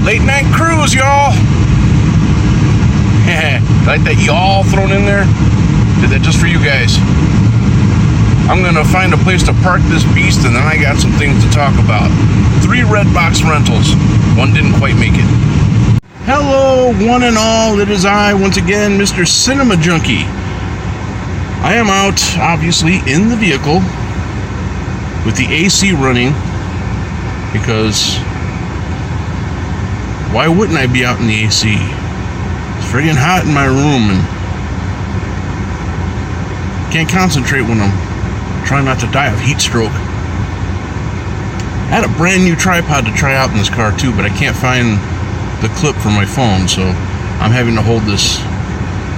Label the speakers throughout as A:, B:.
A: Late night cruise, y'all. Like that y'all thrown in there. Did that just for you guys. I'm gonna find a place to park this beast, and then I got some things to talk about. 3 Redbox rentals. One didn't quite make it. Hello, one and all. It is I, once again, Mr. Cinema Junkie. I am out, obviously, in the vehicle with the AC running, because why wouldn't I be out in the AC? It's friggin' hot in my room, and can't concentrate when I'm trying not to die of heat stroke. I had a brand new tripod to try out in this car too, but I can't find the clip for my phone, so I'm having to hold this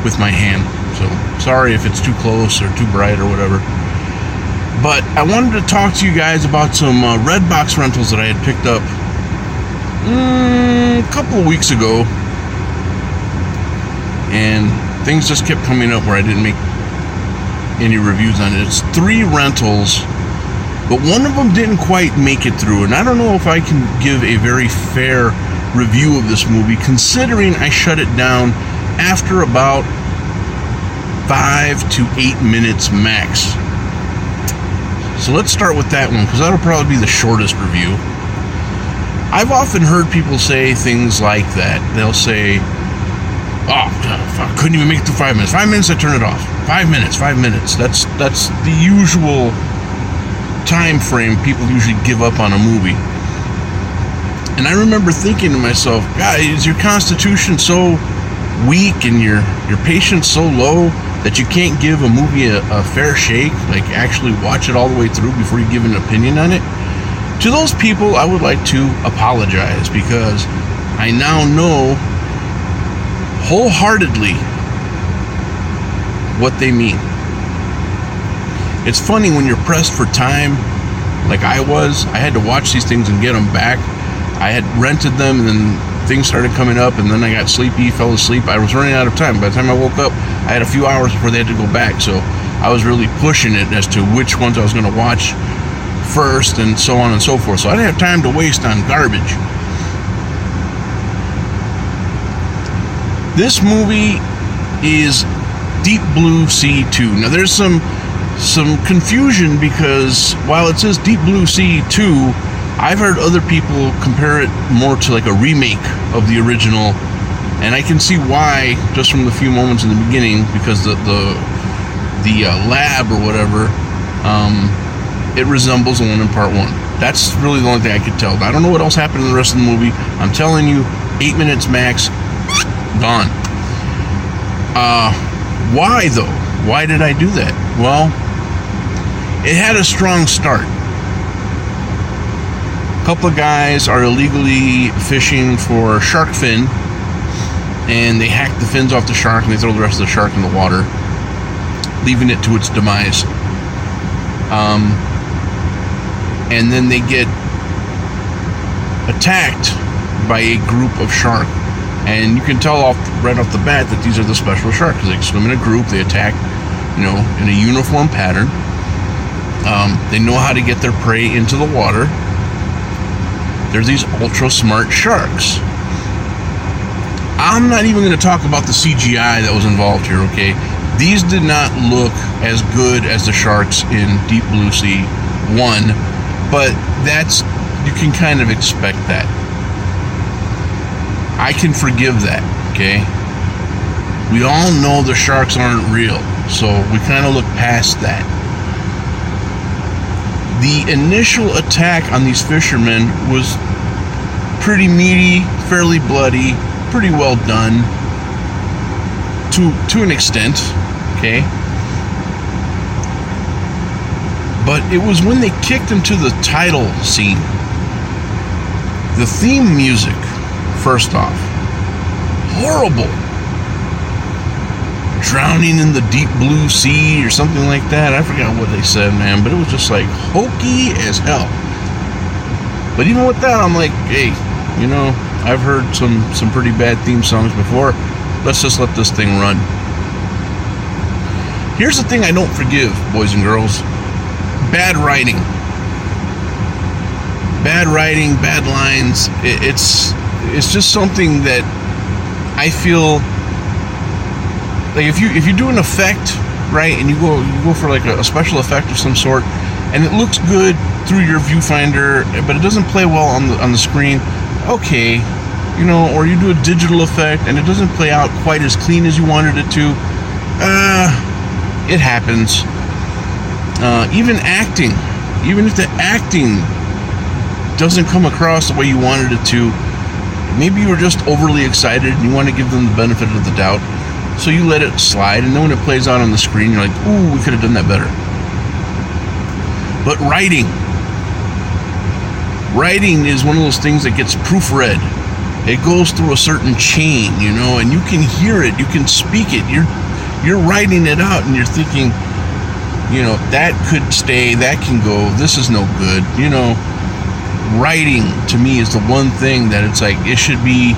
A: with my hand. So sorry if it's too close or too bright or whatever. But I wanted to talk to you guys about some Redbox rentals that I had picked up a couple of weeks ago, and things just kept coming up where I didn't make any reviews on it. It's 3 rentals, but one of them didn't quite make it through, and I don't know if I can give a very fair review of this movie, considering I shut it down after about 5 to 8 minutes max. So let's start with that one, because that'll probably be the shortest review. I've often heard people say things like that. They'll say, oh, I couldn't even make it through 5 minutes. 5 minutes, I turn it off. 5 minutes. That's the usual time frame people usually give up on a movie. And I remember thinking to myself, God, is your constitution so weak and your patience so low that you can't give a movie a fair shake, like actually watch it all the way through before you give an opinion on it? To those people, I would like to apologize, because I now know wholeheartedly what they mean. It's funny when you're pressed for time, like I was. I had to watch these things and get them back. I had rented them, and then things started coming up, and then I got sleepy, fell asleep. I was running out of time. By the time I woke up, I had a few hours before they had to go back, so I was really pushing it as to which ones I was going to watch first, and so on and so forth. So I didn't have time to waste on garbage. This movie is Deep Blue Sea 2. Now there's some confusion, because while it says Deep Blue Sea 2, I've heard other people compare it more to like a remake of the original, and I can see why just from the few moments in the beginning, because the lab or whatever, it resembles the one in part 1. That's really the only thing I could tell. I don't know what else happened in the rest of the movie. I'm telling you, 8 minutes max, gone. Why though? Why did I do that? Well, it had a strong start. A couple of guys are illegally fishing for shark fin, and they hack the fins off the shark and they throw the rest of the shark in the water, leaving it to its demise. And then they get attacked by a group of shark. And you can tell right off the bat that these are the special sharks, because they swim in a group, they attack, in a uniform pattern. They know how to get their prey into the water. They're these ultra smart sharks. I'm not even going to talk about the CGI that was involved here, okay? These did not look as good as the sharks in Deep Blue Sea 1, but you can kind of expect that. I can forgive that, okay? We all know the sharks aren't real, so we kind of look past that. The initial attack on these fishermen was pretty meaty, fairly bloody, pretty well done to an extent, okay? But it was when they kicked into the title scene. The theme music, first off, horrible. Drowning in the deep blue sea or something like that. I forgot what they said, man, but it was just like hokey as hell. But even with that, I'm like, hey, I've heard some pretty bad theme songs before. Let's just let this thing run. Here's the thing I don't forgive, boys and girls. Bad writing. Bad writing, bad lines. it's just something that I feel like if you do an effect, right, and you go for like a special effect of some sort, and it looks good through your viewfinder, but it doesn't play well on the screen, okay, or you do a digital effect and it doesn't play out quite as clean as you wanted it to, it happens. Even acting, even if the acting doesn't come across the way you wanted it to, maybe you were just overly excited and you want to give them the benefit of the doubt, so you let it slide, and then when it plays out on the screen, you're like, ooh, we could have done that better. But writing is one of those things that gets proofread. It goes through a certain chain, and you can hear it, you can speak it, you're writing it out, and you're thinking, that could stay, that can go, this is no good. Writing to me is the one thing that it's like, it should be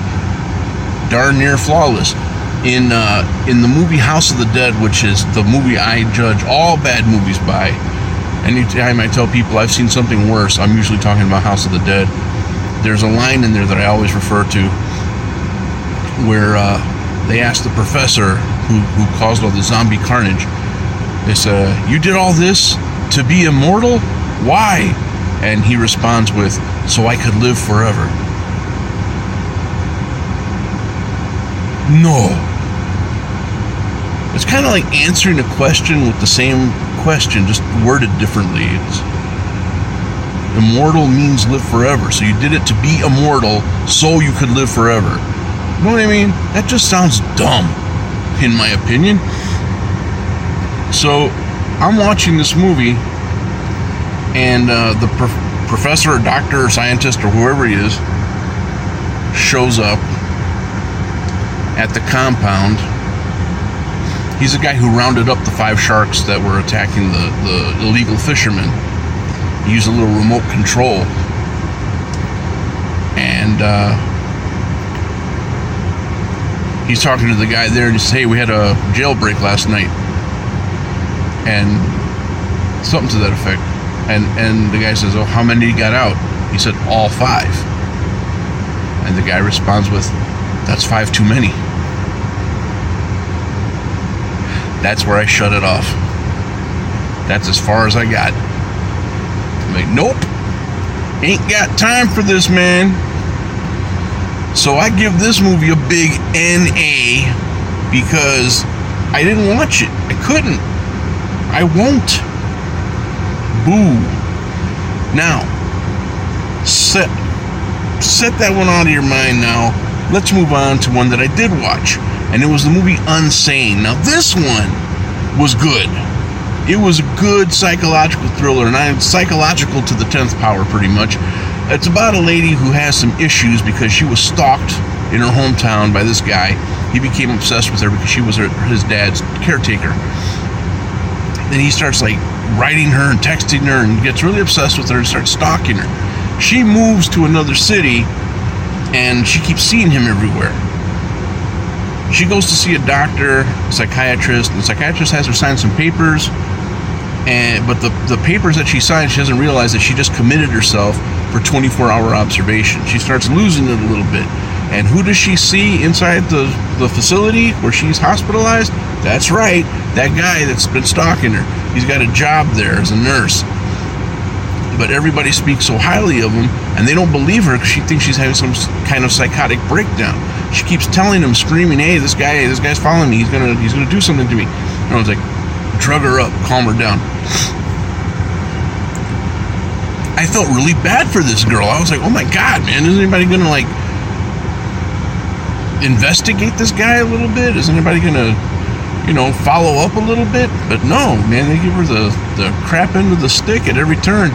A: darn near flawless. In the movie House of the Dead, which is the movie I judge all bad movies by, anytime I tell people I've seen something worse, I'm usually talking about House of the Dead. There's a line in there that I always refer to where they ask the professor who caused all the zombie carnage, they say, you did all this to be immortal? Why? And he responds with, so I could live forever. No. It's kind of like answering a question with the same question, just worded differently. Immortal means live forever. So you did it to be immortal so you could live forever. You know what I mean? That just sounds dumb, in my opinion. So I'm watching this movie, and the professor or doctor or scientist or whoever he is shows up at the compound. He's the guy who rounded up the 5 sharks that were attacking the illegal fishermen. He used a little remote control. And he's talking to the guy there, and he says, hey, we had a jailbreak last night. And something to that effect. And the guy says, oh, how many got out? He said, all 5. And the guy responds with, that's 5 too many. That's where I shut it off. That's as far as I got. I'm like, nope. Ain't got time for this, man. So I give this movie a big NA because I didn't watch it. I couldn't. I won't. Boo. Now, set that one out of your mind now. Let's move on to one that I did watch. And it was the movie Unsane. Now, this one was good. It was a good psychological thriller, and I'm psychological to the 10th power, pretty much. It's about a lady who has some issues because she was stalked in her hometown by this guy. He became obsessed with her because she was his dad's caretaker. Then he starts, writing her and texting her and gets really obsessed with her and starts stalking her. She moves to another city, and she keeps seeing him everywhere. She goes to see a doctor, psychiatrist, and the psychiatrist has her sign some papers, but the papers that she signed, she doesn't realize that she just committed herself for 24-hour observation. She starts losing it a little bit. And who does she see inside the facility where she's hospitalized? That's right, that guy that's been stalking her. He's got a job there as a nurse. But everybody speaks so highly of him, and they don't believe her because she thinks she's having some kind of psychotic breakdown. She keeps telling him, screaming, hey, this guy's following me, he's gonna do something to me. And I was like, drug her up, calm her down. I felt really bad for this girl. I was like, oh my God, man, is anybody gonna investigate this guy a little bit? Is anybody gonna follow up a little bit? But no, man, they give her the crap end of the stick at every turn.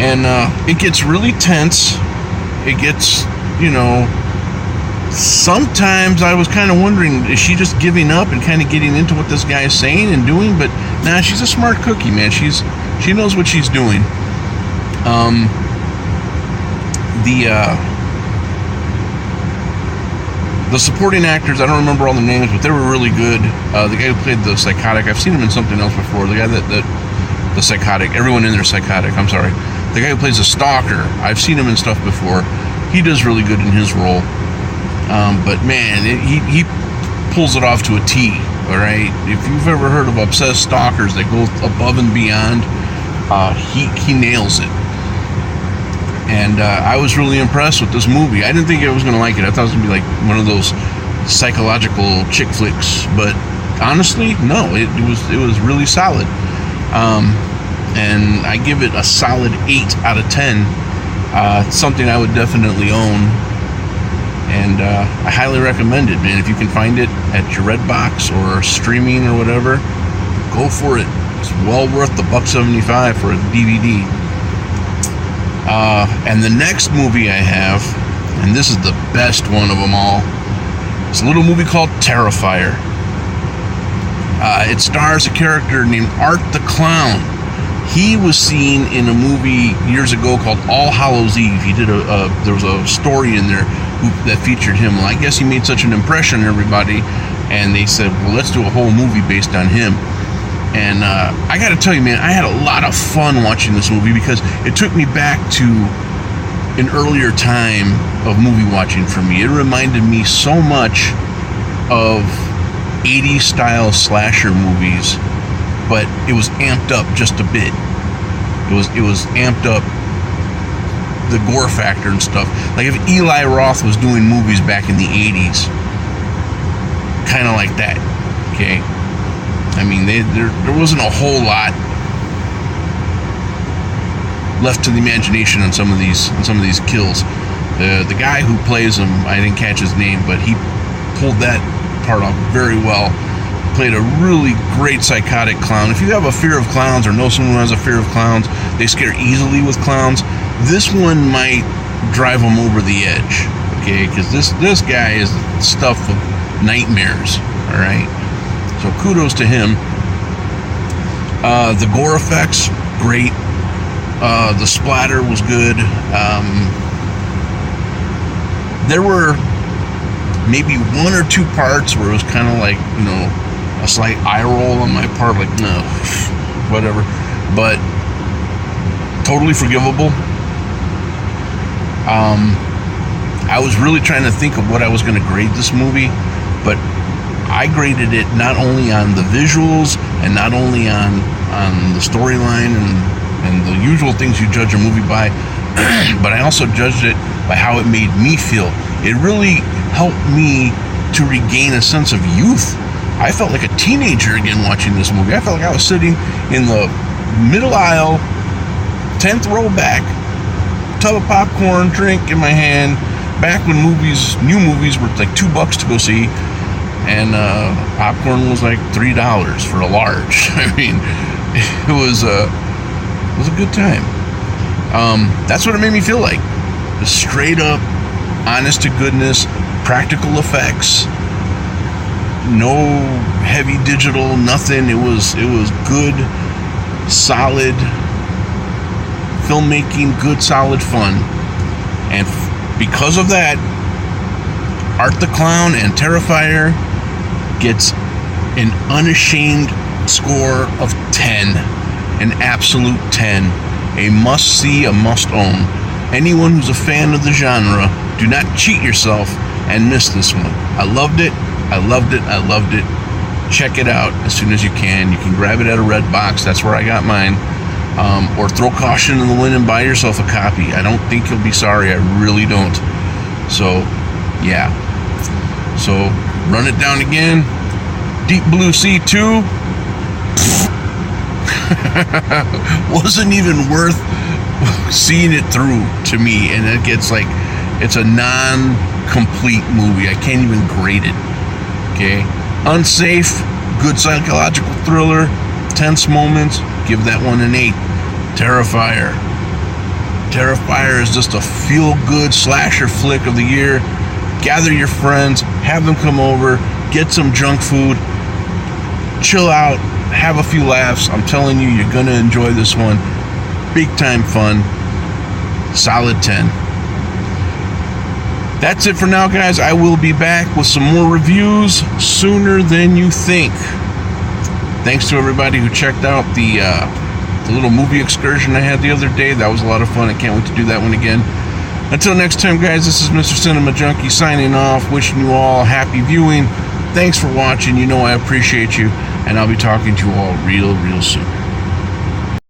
A: And it gets really tense. It gets, sometimes I was kind of wondering, is she just giving up and kind of getting into what this guy is saying and doing? But nah, she's a smart cookie, man. She knows what she's doing. The supporting actors, I don't remember all the names, but they were really good. The guy who played the psychotic, I've seen him in something else before. The guy the psychotic, everyone in there is psychotic, I'm sorry. The guy who plays the stalker, I've seen him in stuff before. he does really good in his role. But man, he pulls it off to a T. All right, if you've ever heard of obsessed stalkers that go above and beyond, he nails it. And I was really impressed with this movie. I didn't think I was going to like it. I thought it was going to be like one of those psychological chick flicks, but honestly, no, it was really solid. And I give it a solid 8 out of 10. It's something I would definitely own, and I highly recommend it, man. If you can find it at your Redbox or streaming or whatever, go for it. It's well worth the $1.75 for a DVD. And the next movie I have, and this is the best one of them all, it's a little movie called Terrifier. It stars a character named Art the Clown. He was seen in a movie years ago called All Hallows Eve. He did there was a story in there that featured him. Well, I guess he made such an impression on everybody, and they said, well, let's do a whole movie based on him. And I got to tell you, man, I had a lot of fun watching this movie because it took me back to an earlier time of movie watching for me. It reminded me so much of 80s style slasher movies, but it was amped up just a bit. It was amped up the gore factor and stuff. Like if Eli Roth was doing movies back in the 80s, kind of like that, okay? I mean, there wasn't a whole lot left to the imagination on some of these kills. The guy who plays him, I didn't catch his name, but he pulled that part off very well. Played a really great psychotic clown. If you have a fear of clowns or know someone who has a fear of clowns, they scare easily with clowns. This one might drive them over the edge, okay? Because this guy is stuffed with nightmares. All right. So kudos to him. The gore effects, great. The splatter was good. There were maybe one or two parts where it was kind of like, you know, a slight eye roll on my part, like, no, whatever. But totally forgivable. I was really trying to think of what I was going to grade this movie, but I graded it not only on the visuals and not only on the storyline and the usual things you judge a movie by, but I also judged it by how it made me feel. It really helped me to regain a sense of youth. I felt like a teenager again watching this movie. I felt like I was sitting in the middle aisle, 10th row back, tub of popcorn, drink in my hand, back when new movies were like $2 to go see, and popcorn was like $3 for a large. I mean, it was a good time. That's what it made me feel like. Just straight up, honest to goodness, practical effects, no heavy digital, nothing. It was good, solid filmmaking, good, solid fun. And because of that, Art the Clown and Terrifier gets an unashamed score of 10, an absolute 10, a must-see, a must-own. Anyone who's a fan of the genre, do not cheat yourself and miss this one. I loved it. Check it out as soon as you can. You can grab it at a Redbox. That's where I got mine. Or throw caution in the wind and buy yourself a copy. I don't think you'll be sorry. I really don't. So, yeah. So, run it down again. Deep Blue Sea 2. Wasn't even worth seeing it through to me. And it gets like, it's a non-complete movie. I can't even grade it. Okay? Unsafe, good psychological thriller, tense moments, give that one an 8. Terrifier is just a feel-good slasher flick of the year. Gather your friends, have them come over, get some junk food, chill out, have a few laughs. I'm telling you, you're gonna enjoy this one. Big time fun. Solid 10. That's it for now, guys. I will be back with some more reviews sooner than you think. Thanks to everybody who checked out the little movie excursion I had the other day. That was a lot of fun. I can't wait to do that one again. Until next time, guys, this is Mr. Cinema Junkie signing off, wishing you all happy viewing. Thanks for watching. You know I appreciate you, and I'll be talking to you all real soon.